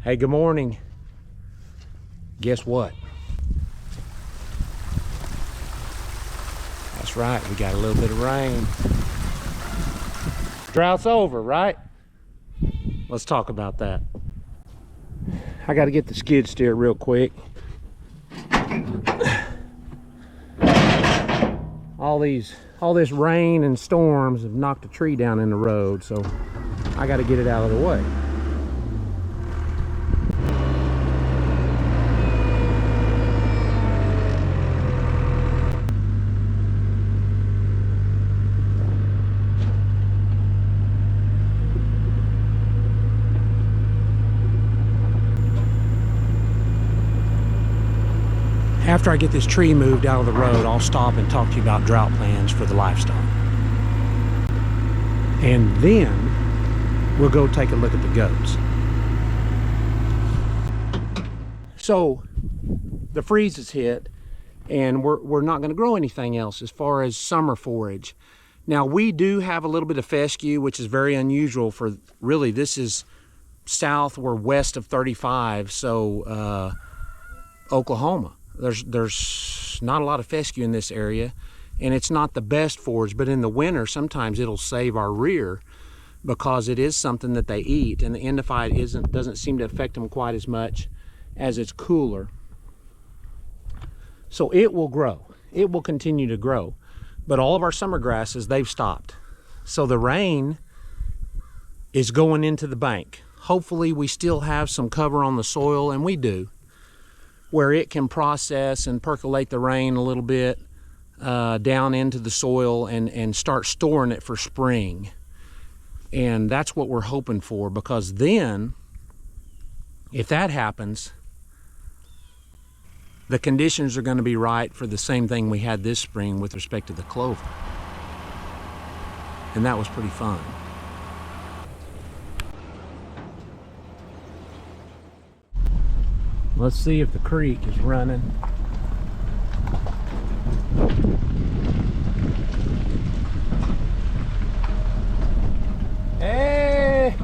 Hey, good morning. Guess what? That's right, we got a little bit of rain. Drought's over, right? Let's talk about that. I got to get the skid steer real quick. All this rain and storms have knocked a tree down in the road, so I got to get it out of the way. After I get this tree moved out of the road, I'll stop and talk to you about drought plans for the livestock. And then we'll go take a look at the goats. So the freeze has hit and we're not going to grow anything else as far as summer forage. Now we do have a little bit of fescue, which is very unusual for, really, this is south, we're west of 35, so Oklahoma. There's not a lot of fescue in this area, and it's not the best forage, but in the winter sometimes it'll save our rear because it is something that they eat, and the endophyte doesn't seem to affect them quite as much as it's cooler. So it will grow. It will continue to grow. But all of our summer grasses, they've stopped. So the rain is going into the bank. Hopefully we still have some cover on the soil, and we do, where it can process and percolate the rain a little bit down into the soil and start storing it for spring. And that's what we're hoping for, because then, if that happens, the conditions are going to be right for the same thing we had this spring with respect to the clover. And that was pretty fun. Let's see if the creek is running.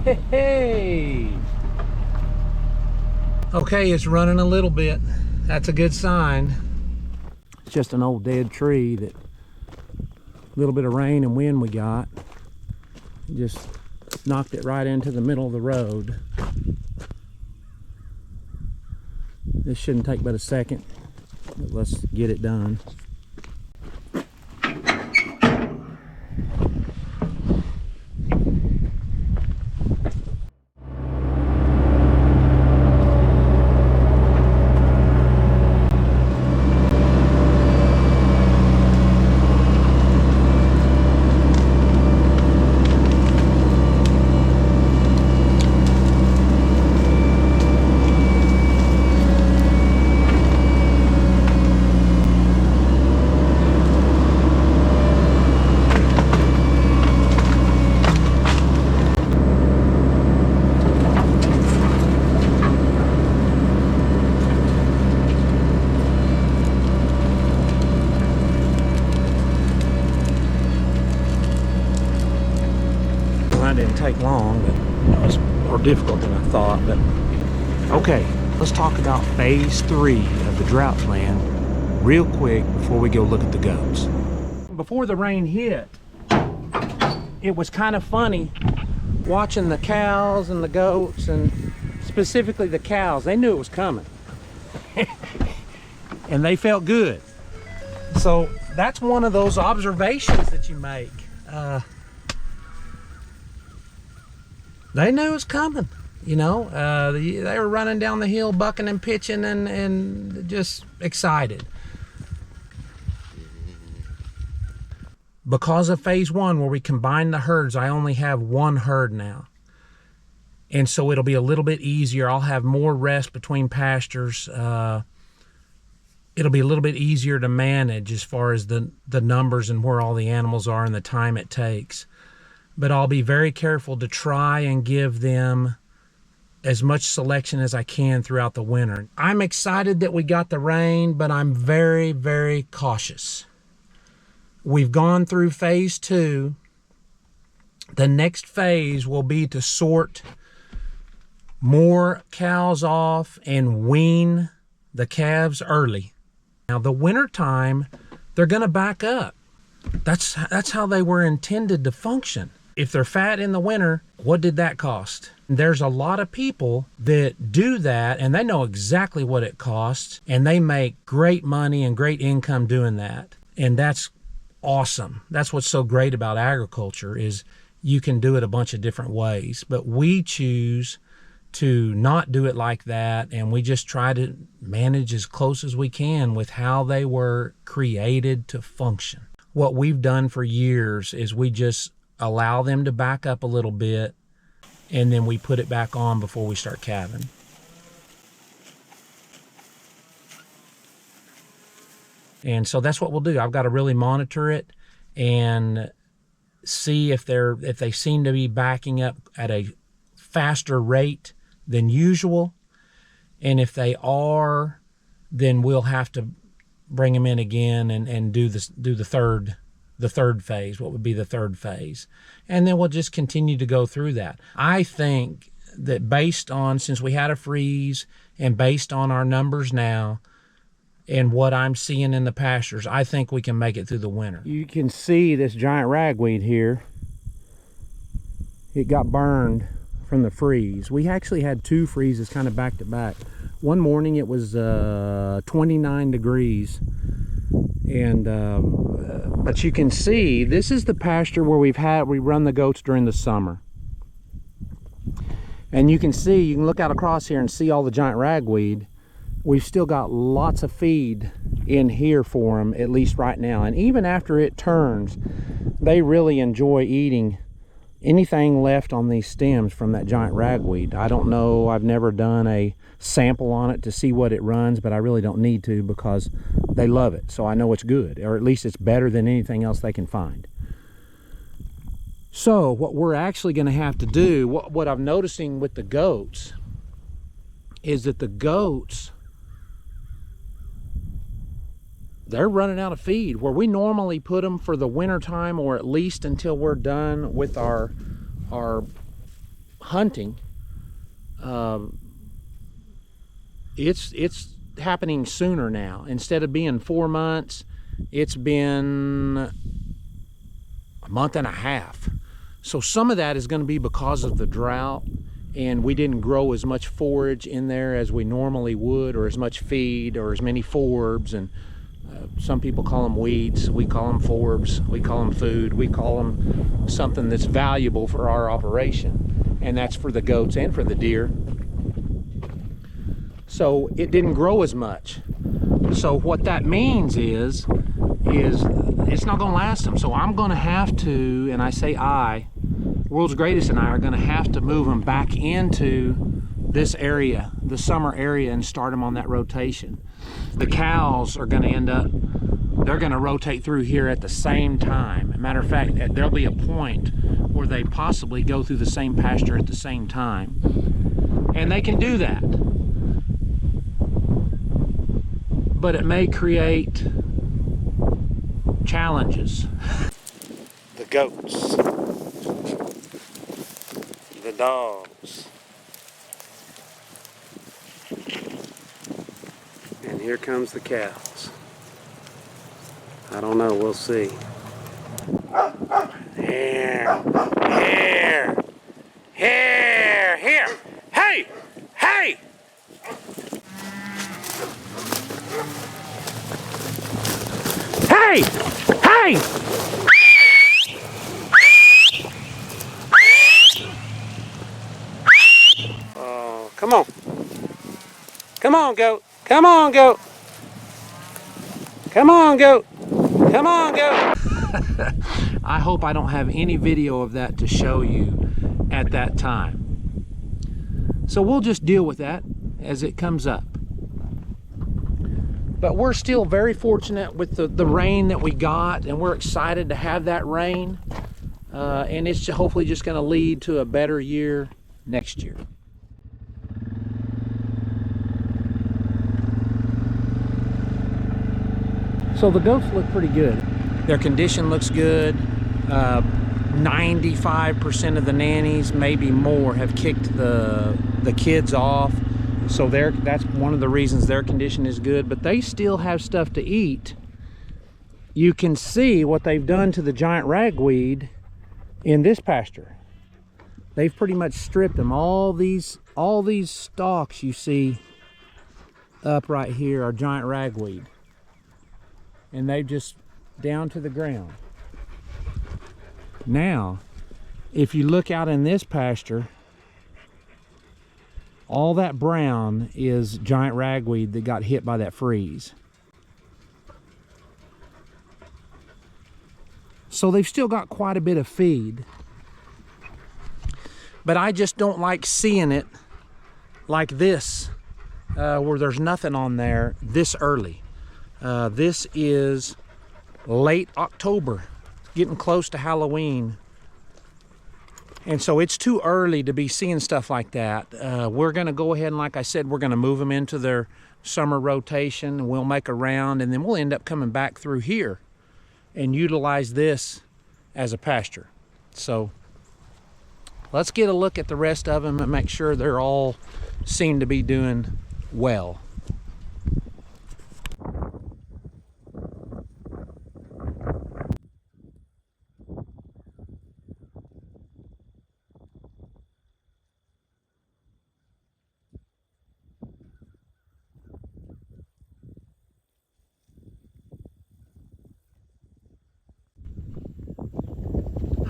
Hey! Okay, it's running a little bit. That's a good sign. It's just an old dead tree that a little bit of rain and wind we got just knocked it right into the middle of the road. This shouldn't take but a second, but let's get it done. Didn't take long, but it was more difficult than I thought. But okay, let's talk about phase 3 of the drought plan real quick before we go look at the goats. Before the rain hit, it was kind of funny watching the cows and the goats, and specifically the cows. They knew it was coming and they felt good. So that's one of those observations that you make. They knew it was coming, you know. They were running down the hill, bucking and pitching, and just excited. Because of phase 1, where we combined the herds, I only have one herd now. And so it'll be a little bit easier. I'll have more rest between pastures. It'll be a little bit easier to manage as far as the numbers and where all the animals are and the time it takes. But I'll be very careful to try and give them as much selection as I can throughout the winter. I'm excited that we got the rain, but I'm very, very cautious. We've gone through phase 2. The next phase will be to sort more cows off and wean the calves early. Now the winter time, they're gonna back up. That's how they were intended to function. If they're fat in the winter, what did that cost? There's a lot of people that do that, and they know exactly what it costs, and they make great money and great income doing that. And that's awesome. That's what's so great about agriculture, is you can do it a bunch of different ways. But we choose to not do it like that, and we just try to manage as close as we can with how they were created to function. What we've done for years is we just allow them to back up a little bit, and then we put it back on before we start calving. And so that's what we'll do. I've got to really monitor it and see if they seem to be backing up at a faster rate than usual. And if they are, then we'll have to bring them in again and do the third phase, what would be the third phase. And then we'll just continue to go through that. I think that based on, since we had a freeze, and based on our numbers now and what I'm seeing in the pastures, I think we can make it through the winter. You can see this giant ragweed here. It got burned from the freeze. We actually had 2 freezes kind of back to back. One morning it was 29 degrees. And but you can see this is the pasture where we run the goats during the summer. And you can look out across here and see all the giant ragweed. We've still got lots of feed in here for them, at least right now. And even after it turns, they really enjoy eating anything left on these stems from that giant ragweed. I don't know, I've never done a sample on it to see what it runs, but I really don't need to because they love it. So I know it's good, or at least it's better than anything else they can find. So what we're actually going to have to do, what I'm noticing with the goats, is that the goats, they're running out of feed. Where we normally put them for the winter time, or at least until we're done with our hunting, it's happening sooner now. Instead of being 4 months, it's been a month and a half. So some of that is going to be because of the drought, and we didn't grow as much forage in there as we normally would, or as much feed, or as many forbs. And some people call them weeds, we call them forbs, we call them food, we call them something that's valuable for our operation, and that's for the goats and for the deer. So it didn't grow as much. So what that means is it's not going to last them. So I'm going to have to, and I say World's Greatest and I are going to have to move them back into this area, the summer area, and start them on that rotation. The cows are going to end up, they're going to rotate through here at the same time. Matter of fact, there'll be a point where they possibly go through the same pasture at the same time. And they can do that. But it may create challenges. The goats, the dogs, and here comes the cows. I don't know, we'll see. Here, here, here, here. Hey, hey! Hey! Hey! Oh, come on. Come on, goat. Come on, goat. Come on, goat. Come on, goat. I hope I don't have any video of that to show you at that time. So we'll just deal with that as it comes up. But we're still very fortunate with the rain that we got, and we're excited to have that rain. And it's hopefully just going to lead to a better year next year. So the goats look pretty good. Their condition looks good. 95% of the nannies, maybe more, have kicked the kids off. So that's one of the reasons their condition is good, but they still have stuff to eat. You can see what they've done to the giant ragweed in this pasture. They've pretty much stripped them. All these stalks you see up right here are giant ragweed. And they've just down to the ground. Now, if you look out in this pasture, all that brown is giant ragweed that got hit by that freeze. So they've still got quite a bit of feed. But I just don't like seeing it like this, where there's nothing on there this early. This is late October, getting close to Halloween. And so it's too early to be seeing stuff like that. We're gonna go ahead and, like I said, we're gonna move them into their summer rotation, and we'll make a round, and then we'll end up coming back through here and utilize this as a pasture. So let's get a look at the rest of them and make sure they're all seem to be doing well.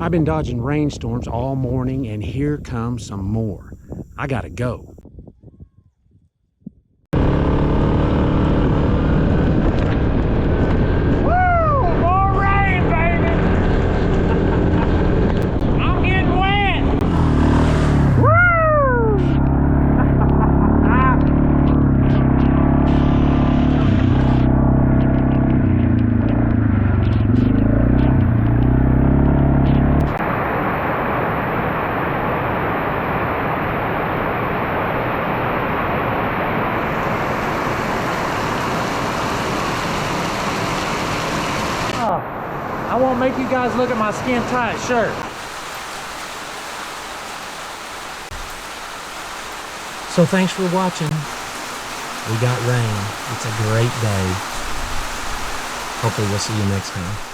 I've been dodging rainstorms all morning, and here comes some more. I gotta go. I won't make you guys look at my skin tight shirt. So thanks for watching. We got rain. It's a great day. Hopefully we'll see you next time.